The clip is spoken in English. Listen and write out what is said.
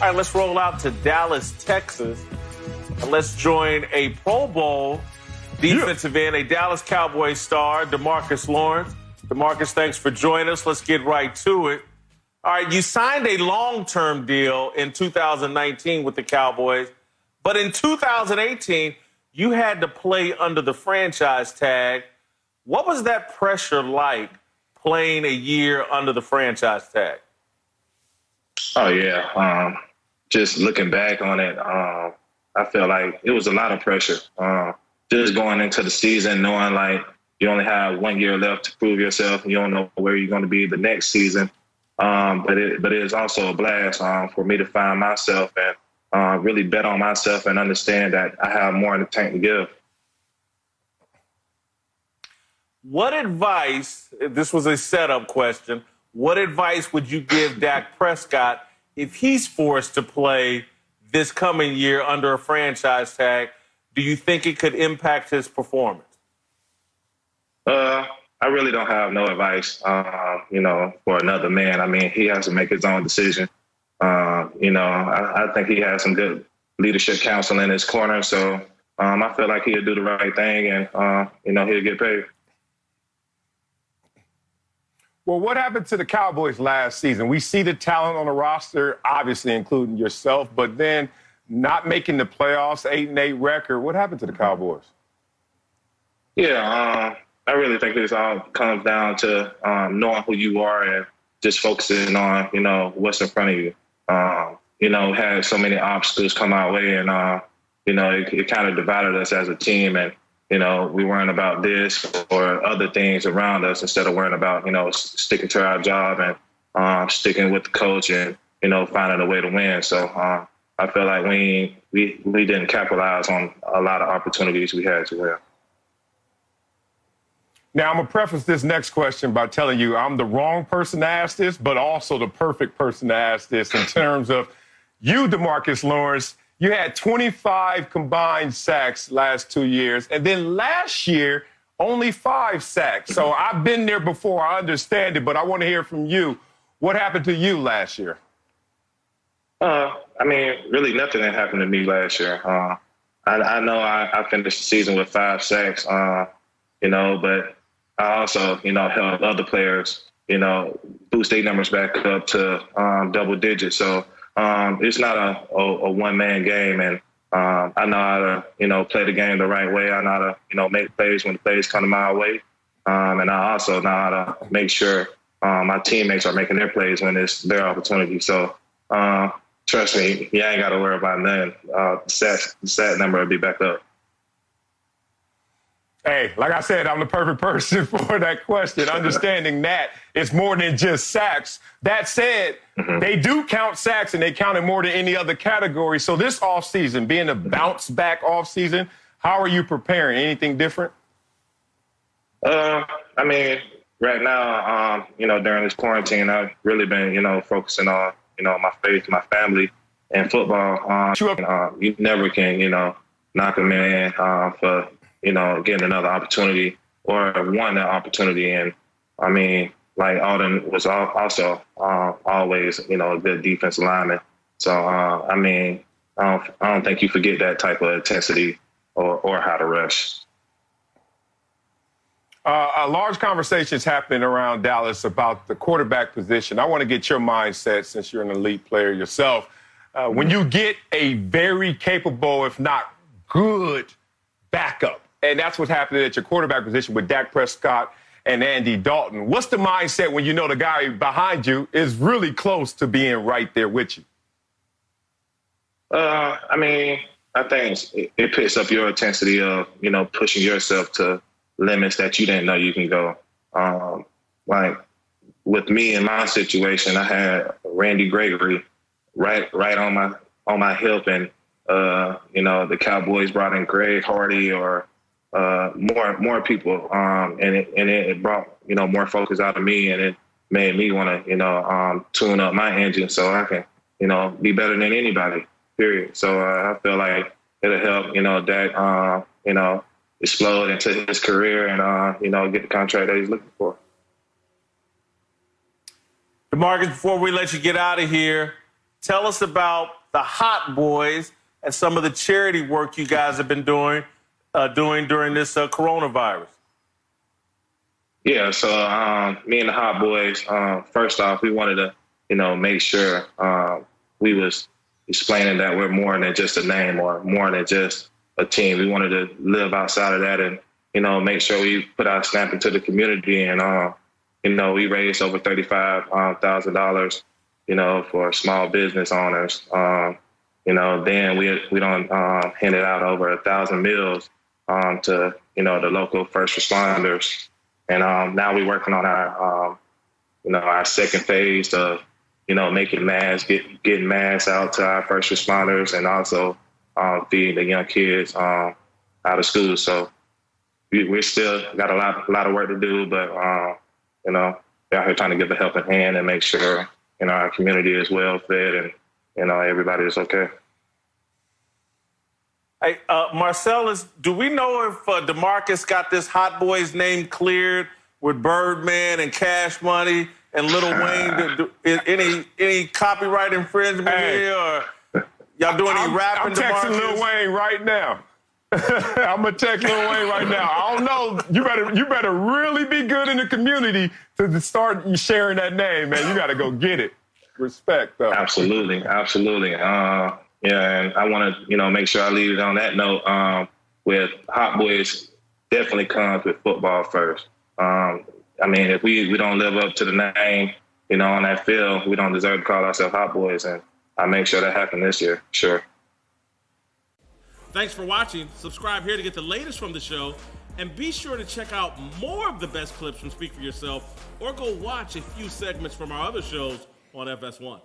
All right, let's roll out to Dallas, Texas. And let's join a Pro Bowl defensive end, a Dallas Cowboys star, Demarcus Lawrence. Demarcus, thanks for joining us. Let's get right to it. All right, you signed a long-term deal in 2019 with the Cowboys, but in 2018, you had to play under the franchise tag. What was that pressure like playing a year under the franchise tag? Oh, yeah. Just looking back on it, I feel like it was a lot of pressure. Just going into the season, knowing like you only have 1 year left to prove yourself, and you don't know where you're going to be the next season. But it is also a blast for me to find myself and really bet on myself and understand that I have more in the tank to give. What advice, this was a setup question, what advice would you give Dak Prescott if he's forced to play this coming year under a franchise tag? Do you think it could impact his performance? I really don't have no advice, for another man. I mean, he has to make his own decision. I think he has some good leadership counsel in his corner. So I feel like he'll do the right thing and, he'll get paid. Well, what happened to the Cowboys last season? We see the talent on the roster, obviously including yourself, but then not making the playoffs, 8-8 record. What happened to the Cowboys? Yeah, I really think this all comes down to knowing who you are and just focusing on, what's in front of you. Had so many obstacles come our way and, it kind of divided us as a team. And, we weren't about this or other things around us instead of worrying about, sticking to our job and sticking with the coach and, finding a way to win. So I feel like we didn't capitalize on a lot of opportunities we had to win. Now, I'm going to preface this next question by telling you I'm the wrong person to ask this, but also the perfect person to ask this in terms of you, Demarcus Lawrence. You had 25 combined sacks last 2 years, and then last year, only 5 sacks. So I've been there before. I understand it, but I want to hear from you. What happened to you last year? Really nothing that happened to me last year. I know I finished the season with 5 sacks, but I also, helped other players, boost their numbers back up to double digits. So it's not a one-man game, and I know how to, play the game the right way. I know how to, make plays when the plays come to my way, and I also know how to make sure my teammates are making their plays when it's their opportunity. So trust me, you ain't got to worry about nothing. The sack number will be back up. Hey, like I said, I'm the perfect person for that question. Understanding that it's more than just sacks. That said, they do count sacks, and they count it more than any other category. So this offseason, being a bounce-back offseason, how are you preparing? Anything different? Right now, during this quarantine, I've really been, focusing on, my faith, my family, and football. You never can, knock a man for getting another opportunity or won that opportunity. And Alden was also always, a good defensive lineman. So, I don't think you forget that type of intensity or how to rush. A large conversation is happening around Dallas about the quarterback position. I want to get your mindset since you're an elite player yourself. When you get a very capable, if not good, backup, and that's what's happening at your quarterback position with Dak Prescott and Andy Dalton. What's the mindset when you know the guy behind you is really close to being right there with you? I think it picks up your intensity of, pushing yourself to limits that you didn't know you can go. Like with me in my situation, I had Randy Gregory right on my hip, and the Cowboys brought in Greg Hardy or more people, and it brought more focus out of me, and it made me want to tune up my engine so I can be better than anybody. Period. So I feel like it'll help Dak explode into his career and get the contract that he's looking for. Demarcus, before we let you get out of here, Tell us about the Hot Boys and some of the charity work you guys have been doing during this coronavirus. Yeah, so me and the Hot Boys, first off, we wanted to, make sure we was explaining that we're more than just a name or more than just a team. We wanted to live outside of that and, make sure we put our stamp into the community. And, we raised over $35,000, for small business owners. Then we don't handed out over 1,000 meals to, the local first responders. And now we're working on our second phase of, making masks, getting masks out to our first responders, and also feeding the young kids out of school. So we're still got a lot of work to do, but we're out here trying to give a helping hand and make sure our community is well fed and everybody is okay. Hey, Marcellus, do we know if Demarcus got this Hot Boys name cleared with Birdman and Cash Money and Lil Wayne? Any copyright infringement here, or y'all doing any rapping? I'm texting Demarcus? Lil Wayne right now. I'm gonna text Lil Wayne right now. I don't know. You better really be good in the community to start sharing that name, man. You got to go get it. Respect, though. Absolutely. Yeah, and I want to, make sure I leave it on that note. With Hot Boys, definitely comes with football first. If we don't live up to the name, on that field, we don't deserve to call ourselves Hot Boys, and I make sure that happens this year, sure. Thanks for watching. Subscribe here to get the latest from the show, and be sure to check out more of the best clips from Speak For Yourself, or go watch a few segments from our other shows on FS1.